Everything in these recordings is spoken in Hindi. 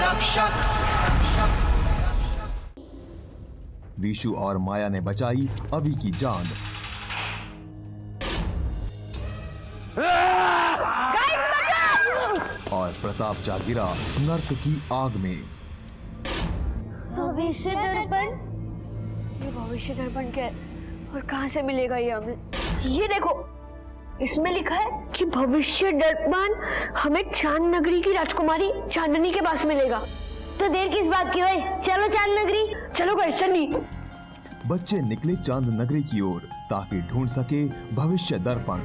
रक्षक। विशु और माया ने बचाई अभी की जान। और प्रताप जा गिरा नर्क की आग में। भविष्य दर्पण? ये भविष्य दर्पण क्या है और कहाँ से मिलेगा ये हमें? ये देखो, इसमें लिखा है कि भविष्य दर्पण हमें चांद नगरी की राजकुमारी चांदनी के पास मिलेगा। तो देर किस बात की है? चलो चांद नगरी, चलो गाइस चलिए। बच्चे निकले चांद नगरी की ओर ताकि ढूंढ सके भविष्य दर्पण।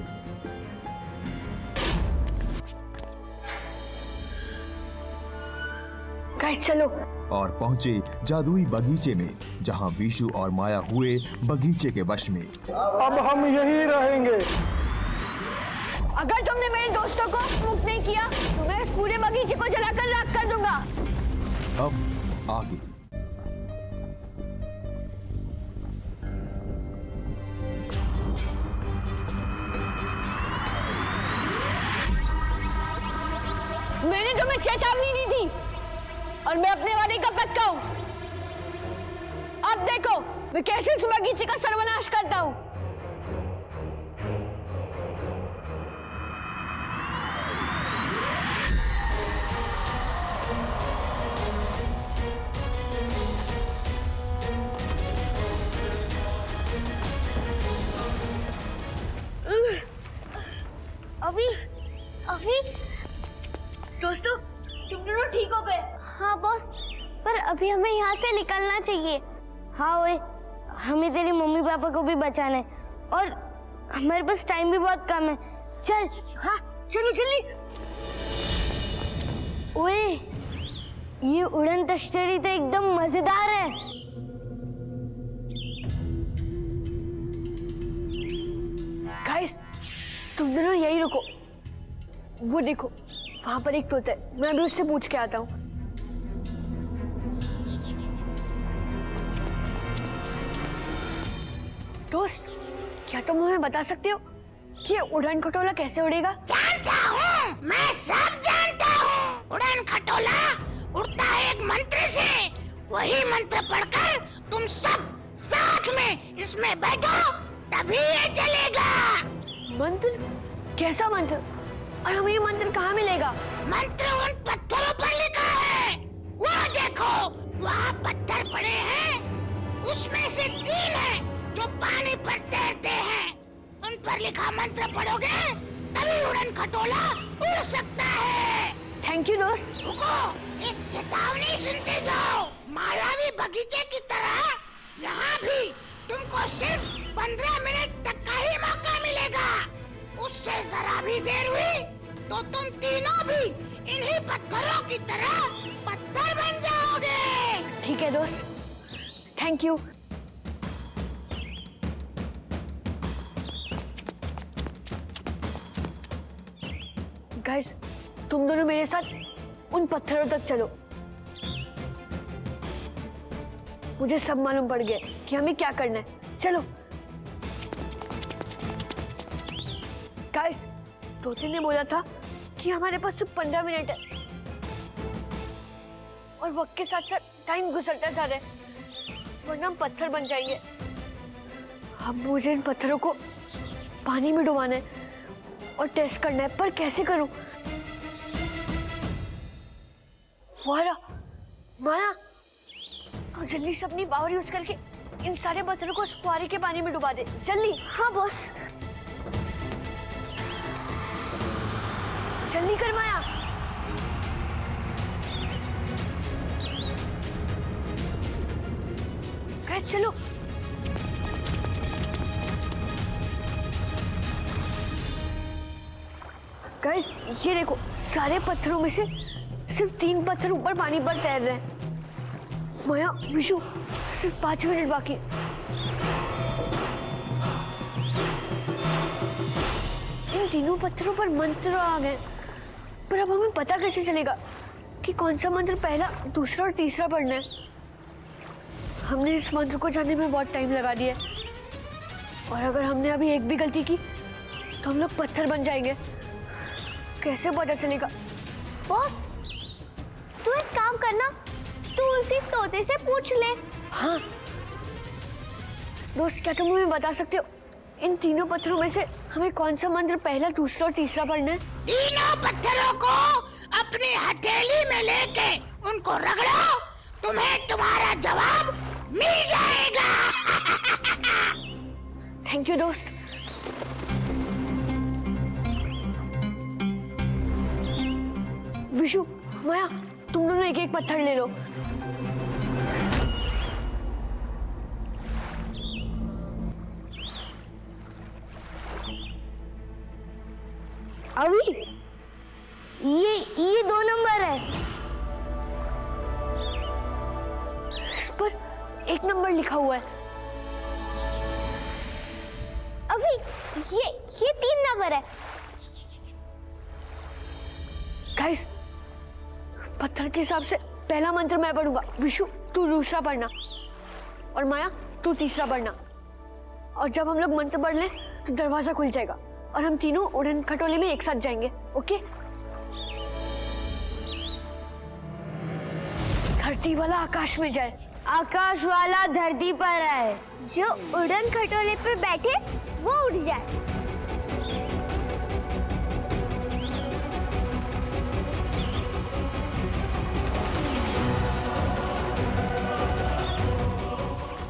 गाइस चलो। और पहुंचे जादुई बगीचे में, जहां विशु और माया हुए बगीचे के वश में। अब हम यहीं रहेंगे। अगर तुमने मेरे दोस्तों को मुक्त नहीं किया तो मैं इस पूरे बगीचे को जलाकर राख कर दूंगा। अब आगे। मैंने तुम्हें चेतावनी दी थी और मैं अपने वादे का पक्का हूं। अब देखो मैं कैसे इस बगीचे का सर्वनाश करता हूं। अभी दोस्तों तुम दोनों ठीक हो गए? हाँ बॉस, पर अभी हमें यहाँ से निकलना चाहिए। हाँ ओए, हमें तेरी मम्मी पापा को भी बचाना है और हमारे पास टाइम भी बहुत कम है। चल। हाँ चलो जल्दी। ओए, ये उड़न तश्तरी तो एकदम मजेदार है। गाइस तुम दोनों यही रुको। वो देखो वहां पर एक तोता है, मैं अभी उससे पूछ के आता हूँ। दोस्त, क्या तुम हमें बता सकते हो कि उड़न खटोला कैसे उड़ेगा? जानता हूँ, मैं सब जानता हूँ। उड़न खटोला उड़ता है एक मंत्र से। वही मंत्र पढ़कर तुम सब साथ में इसमें बैठो, तभी ये चलेगा। मंत्र? कैसा मंत्र? और हमें ये मंत्र कहाँ मिलेगा? मंत्र उन पत्थरों पर लिखा है। वो देखो, वहाँ पत्थर पड़े हैं। उसमें से 3 हैं जो पानी पर तैरते हैं। उन पर लिखा मंत्र पढ़ोगे तभी उड़न खटोला उड़ सकता है। थैंक यू दोस्त। रुको, एक चेतावनी सुनते जाओ। मायावी बगीचे की तरह यहाँ भी तुमको सिर्फ 15 मिनट तक का ही मौका मिलेगा। उससे जरा भी देर हुई तो तुम तीनों भी इन्हीं पत्थरों की तरह पत्थर बन जाओगे। ठीक है दोस्त, थैंक यू। गाइस तुम दोनों मेरे साथ उन पत्थरों तक चलो। मुझे सब मालूम पड़ गया कि हमें क्या करना है। चलो। गाइस तोते ने बोला था कि हमारे पास सिर्फ 15 मिनट है और वक्त के साथ साथ टाइम गुजरता जा रहा है, वरना हम पत्थर बन जाएंगे। अब मुझे इन पत्थरों को पानी में डुबाना है और टेस्ट करना है, पर कैसे करूं? वारा, माया, तो जल्दी से अपनी पावर यूज करके इन सारे पत्थरों को फुहारे के पानी में डुबा दे। जल्दी। हाँ बॉस। जल्दी कर माया। गाइस चलो। गाइस ये देखो, सारे पत्थरों में से सिर्फ 3 पत्थर ऊपर पानी पर तैर रहे हैं। माया, विशु, सिर्फ 5 मिनट बाकी। इन तीनों पत्थरों पर मंत्र आ गए, पर अब हमें पता कैसे चलेगा कि कौन सा मंत्र पहला, दूसरा और तीसरा पढ़ना है? हमने इस मंत्र को जानने में बहुत टाइम लगा दिया और अगर हमने अभी एक भी गलती की तो हम लोग पत्थर बन जाएंगे। कैसे पता चलेगा? बॉस, तू एक काम करना तू उसी तोते से पूछ ले। हाँ दोस्त, क्या तुम मुझे बता सकते हो इन तीनों पत्थरों में से हमें कौन सा मंत्र पहला, दूसरा और तीसरा पढ़ना है? तीनों पत्थरों को अपनी हथेली में लेके उनको रगड़ो, तुम्हें तुम्हारा जवाब मिल जाएगा। थैंक यू दोस्त। विशु, माया, तुम दोनों एक एक पत्थर ले लो। अभी ये 2 नंबर है। इस पर 1 नंबर लिखा हुआ है। अभी ये 3 नंबर है। गाइस, पत्थर के हिसाब से पहला मंत्र मैं पढ़ूंगा, विशु तू दूसरा पढ़ना और माया तू तीसरा पढ़ना। और जब हम लोग मंत्र पढ़ लें तो दरवाजा खुल जाएगा और हम तीनों उड़न खटोले में एक साथ जाएंगे। ओके? धरती वाला आकाश में जाए, आकाश वाला धरती पर है, जो उड़न खटोले पर बैठे वो उड़ जाए।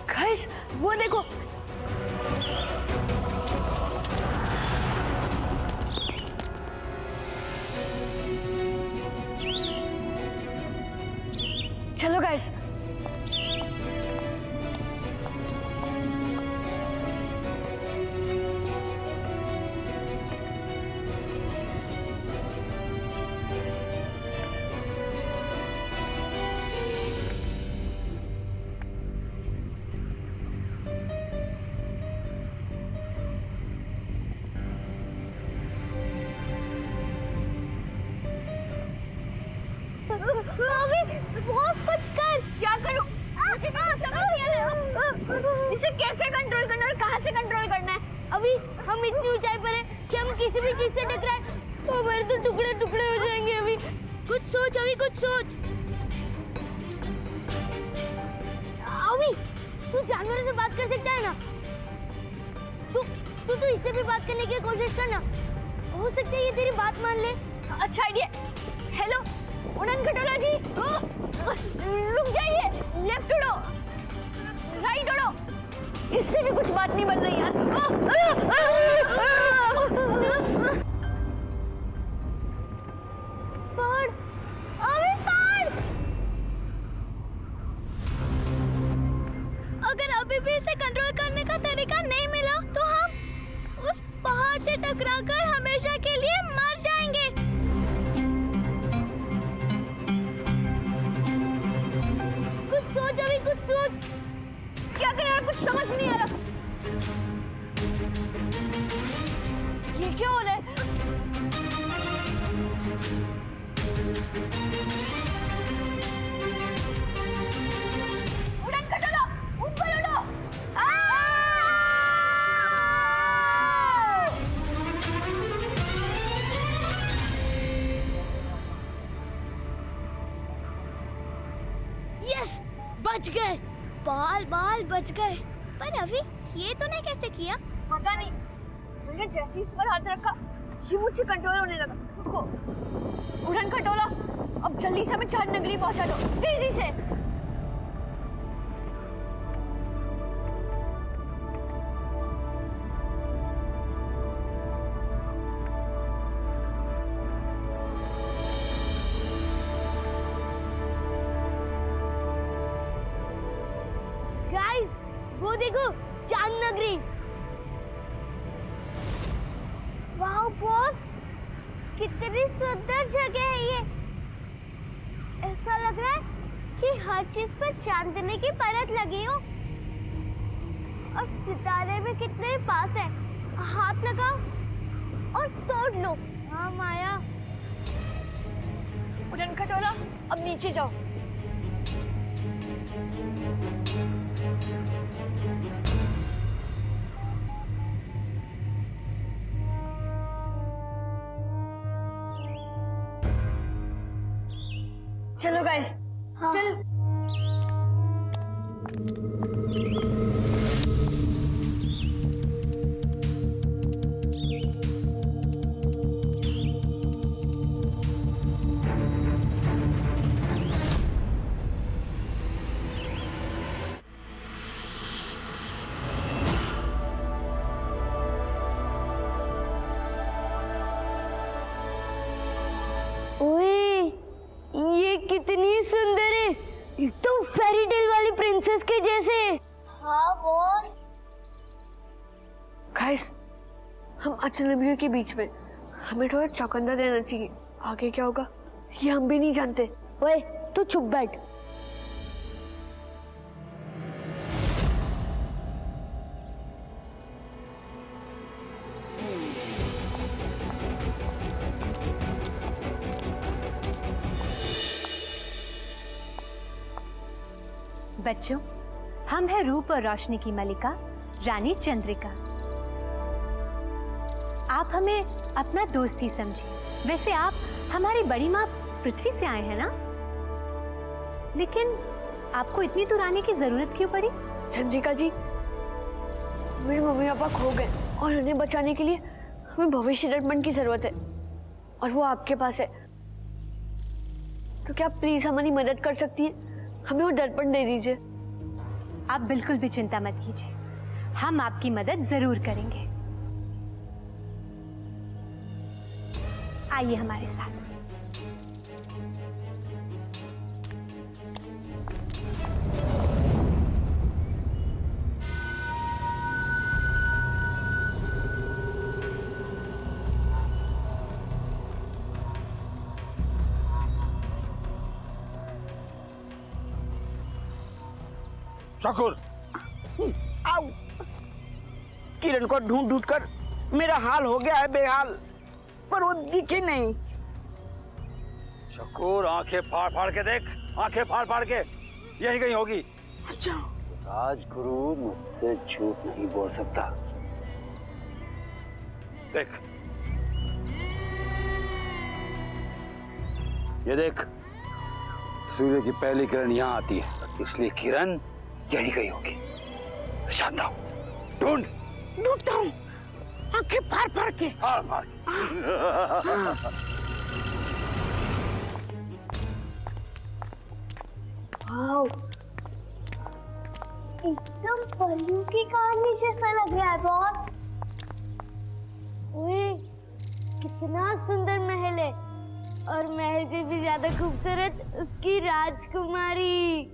गाइस वो देखो, चलो गाइस। बहुत कुछ कर। क्या करूं? मुझे समझ नहीं आ रहा इसे कैसे कंट्रोल करना और कहां से कंट्रोल करना है। अभी हम इतनी ऊंचाई पर हैं कि हम किसी भी चीज से टकराए तो हमारे तो टुकड़े टुकड़े हो जाएंगे। अभी कुछ सोच, अभी कुछ सोच। अभी तू जानवरों से बात कर सकता है ना? तू इससे भी बात करने की कोशिश करना, हो सकता है ये तेरी बात मान ले। अच्छा आइडिया। हेलो उड़न खटोला जी, रुक जाइए, लेफ्ट उड़ो, राइट उड़ो। इससे भी कुछ बात नहीं बन रही यार। पढ़, अभी पढ़। अगर अभी भी इसे कंट्रोल करने का तरीका नहीं मिला तो हम उस पहाड़ से टकराकर हमेशा के लिए मर जाएंगे। कुछ सोच, अभी कुछ सोच। क्या करें यार, कुछ समझ नहीं आ रहा। ये क्या हो रहा है? उड़न खटोला ऊपर उड़ो। यस, बच गए। बाल बाल बच गए। पर अभी ये तूने कैसे किया? पता नहीं, मैंने जैसे इस पर हाथ रखा ये मुझसे कंट्रोल होने लगा। रुको उड़न खटोला, अब जल्दी से हमें चार नगरी पहुंचा दो, तेजी से। गाइस, वो देखो, चांद नगरी। वाह बॉस, कितनी सुंदर जगह है ये। ऐसा लग रहा है कि हर चीज पर चांदनी की परत लगी हो और सितारे भी कितने पास है। हाथ लगाओ और तोड़ लो। हाँ माया। उड़न खटोला, अब नीचे जाओ। चलो गाइस, चलो। ये कितनी सुंदर है, एकदम फेरी टेल वाली प्रिंसेस के जैसे। हाँ बॉस। गाइस, हम अजनबियों के बीच में, हमें थोड़ा चौकन्ना देना चाहिए। आगे क्या होगा ये हम भी नहीं जानते। ओए तू चुप बैठ। बच्चों, हम हैं रूप और रोशनी की मलिका रानी चंद्रिका। आप हमें अपना दोस्त ही समझिए। वैसे आप हमारी बड़ी माँ पृथ्वी से आए हैं ना, लेकिन आपको इतनी दूर आने की जरूरत क्यों पड़ी? चंद्रिका जी, मेरे मम्मी पापा खो गए और उन्हें बचाने के लिए हमें भविष्य दर्पण की जरूरत है और वो आपके पास है। तो क्या आप प्लीज हमारी मदद कर सकती हैं? हमें वो दर्पण दे दीजिए। आप बिल्कुल भी चिंता मत कीजिए, हम आपकी मदद जरूर करेंगे। आइए हमारे साथ। ठाकुर, आओ। किरण को ढूंढ ढूंढ कर मेरा हाल हो गया है बेहाल, पर वो दिखी नहीं। शकूर, आंखें फाड़ फाड़ के देख, आंखें फाड़ फाड़ के, यही कहीं होगी। अच्छा, राजगुरु मुझसे झूठ नहीं बोल सकता। देख, ये देख, सूर्य की पहली किरण यहाँ आती है, इसलिए किरण यही कहीं होगी। शांता, ढूंढ। ढूंढता हूँ, आंखें फाड़ फाड़ के। फाड़ फाड़ वाओ, एकदम परियों की कहानी जैसा लग रहा है बॉस। ओए, कितना सुंदर महल है, और महल से भी ज्यादा खूबसूरत उसकी राजकुमारी।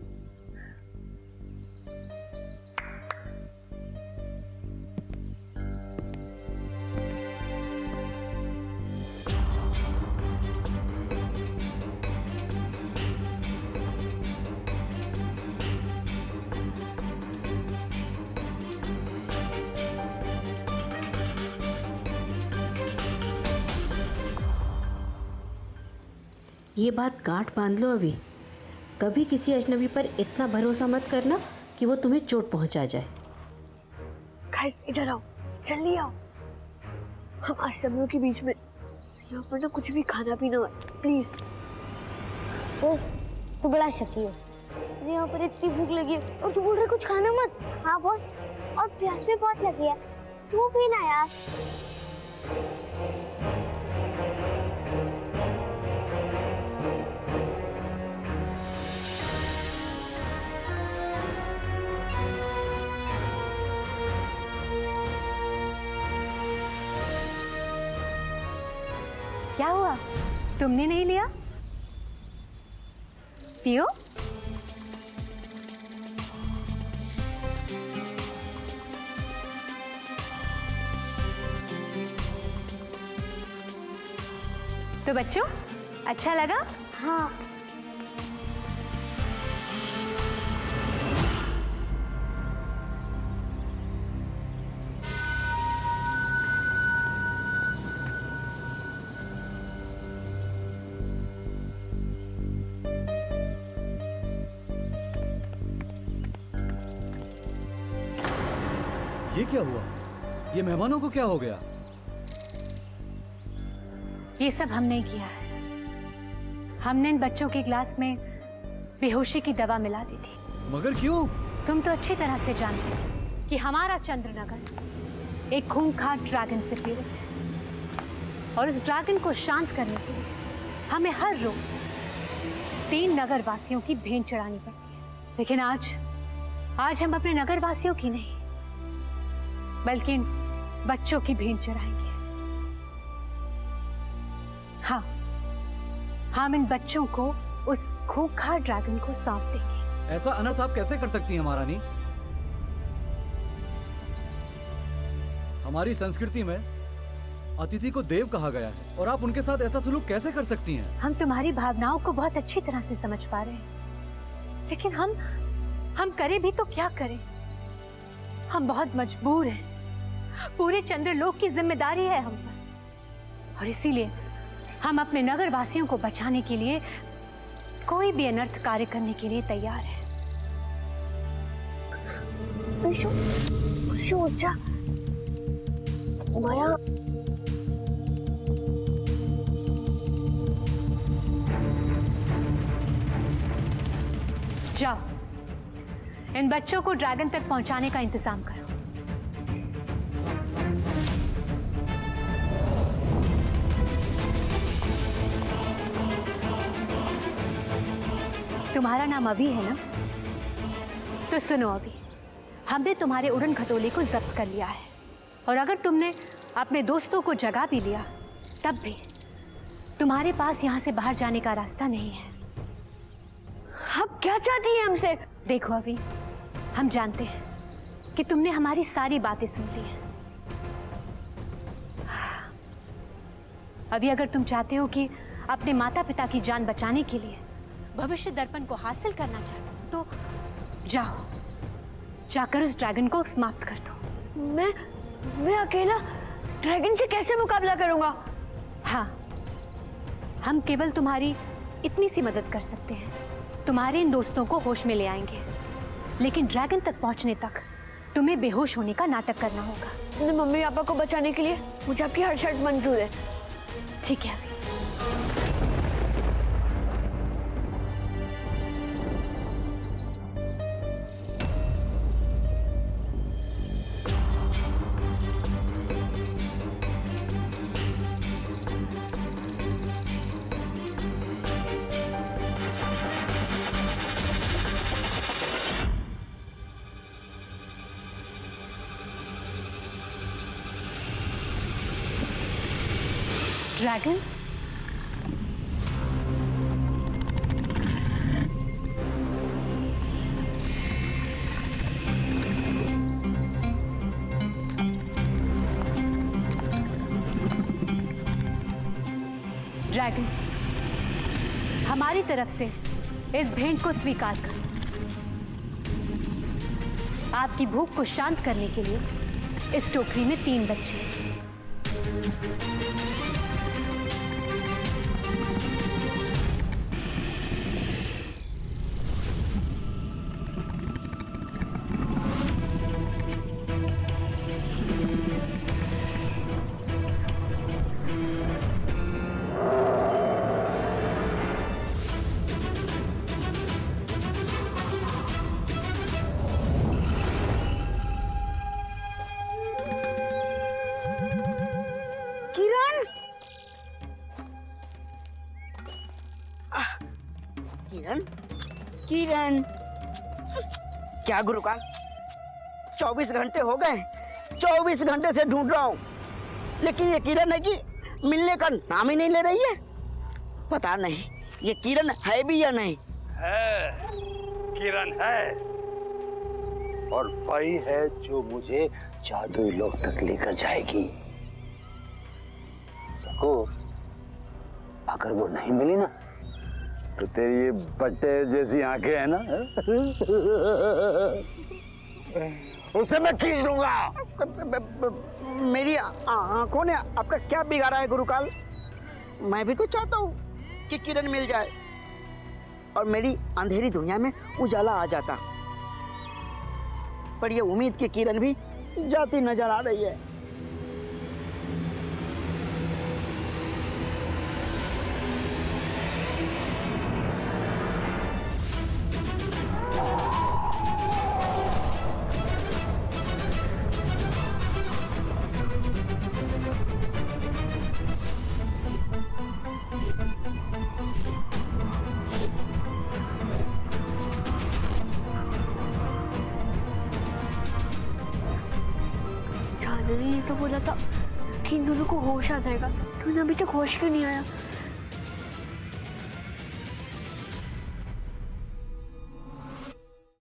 ये बात गांठ बांध लो अभी। कभी किसी अजनबी पर इतना भरोसा मत करना कि वो तुम्हें चोट पहुंचा जाए। गाइस इधर आओ, जल्दी आओ। हम अजनबियों के बीच में, यहाँ पर ना कुछ भी खाना पीना हो, प्लीज। ओ, तू बड़ा शकी है। मुझे यहाँ पर इतनी भूख लगी है और तू बोल रहा कुछ खाना मत। हाँ बॉस, और प्यास भी बहुत लगी है, तू पीना यार। क्या हुआ, तुमने नहीं लिया? पियो। तो बच्चों, अच्छा लगा? हाँ। ये क्या हुआ? ये मेहमानों को क्या हो गया? ये सब हमने किया है। हमने इन बच्चों के ग्लास में बेहोशी की दवा मिला दी थी। मगर क्यों? तुम तो अच्छी तरह से जानते हो कि हमारा चंद्रनगर एक खूंखार ड्रैगन से पीड़ित है और इस ड्रैगन को शांत करने के लिए हमें हर रोज 3 नगर वासियों की भेंट चढ़ानी पड़ती है। लेकिन आज हम अपने नगर वासियों की नहीं बल्कि इन बच्चों की भेंट चढ़ाएंगे। हाँ, हम इन बच्चों को उस खूंखार ड्रैगन को सौंप देंगे। ऐसा अनर्थ आप कैसे कर सकती हैं महारानी? हमारी संस्कृति में अतिथि को देव कहा गया है और आप उनके साथ ऐसा सलूक कैसे कर सकती हैं? हम तुम्हारी भावनाओं को बहुत अच्छी तरह से समझ पा रहे हैं, लेकिन हम करें भी तो क्या करें? हम बहुत मजबूर हैं। पूरे चंद्रलोक की जिम्मेदारी है हम पर और इसीलिए हम अपने नगर वासियों को बचाने के लिए कोई भी अनर्थ कार्य करने के लिए तैयार है। ऊंचा माया जाओ, इन बच्चों को ड्रैगन तक पहुंचाने का इंतजाम करो। तुम्हारा नाम अभी है ना? तो सुनो अभी, हमने तुम्हारे उड़न खटोले को जब्त कर लिया है और अगर तुमने अपने दोस्तों को जगा भी लिया तब भी तुम्हारे पास यहाँ से बाहर जाने का रास्ता नहीं है। आप क्या चाहती हैं हमसे? देखो अभी, हम जानते हैं कि तुमने हमारी सारी बातें सुन ली हैं। अभी अगर तुम चाहते हो कि अपने माता पिता की जान बचाने के लिए भविष्य दर्पण को हासिल करना चाहते हो तो जाकर उस ड्रैगन को समाप्त कर दो। मैं अकेला ड्रैगन से कैसे मुकाबला करूंगा? हाँ, हम केवल तुम्हारी इतनी सी मदद कर सकते हैं। तुम्हारे इन दोस्तों को होश में ले आएंगे, लेकिन ड्रैगन तक पहुंचने तक तुम्हें बेहोश होने का नाटक करना होगा। अपने मम्मी पापा को बचाने के लिए मुझे आपकी हर शर्त मंजूर है। ठीक है अभी। ड्रैगन, ड्रैगन, हमारी तरफ से इस भेंट को स्वीकार करो। आपकी भूख को शांत करने के लिए इस टोकरी में 3 बच्चे हैं। किरण, क्या गुरुकाल, 24 घंटे हो गए, 24 घंटे से ढूंढ रहा हूँ, लेकिन ये किरण है कि मिलने का नाम ही नहीं ले रही है। पता नहीं ये किरण है भी या नहीं। है, किरण है और वही है जो मुझे जादुई लोक तक लेकर जाएगी। अगर वो नहीं मिली ना तो तेरी ये बट्टे जैसी आंखें हैं ना, उसे मैं खींच लूंगा। मेरी आंखों ने आपका क्या बिगाड़ा है गुरुकाल? मैं भी तो चाहता हूँ कि किरण मिल जाए और मेरी अंधेरी दुनिया में उजाला आ जाता, पर ये उम्मीद की किरण भी जाती नजर आ रही है। तो बोला था कि इन दोनों को होश आ जाएगा, तो इन्हें अभी तक होश क्यों नहीं आया?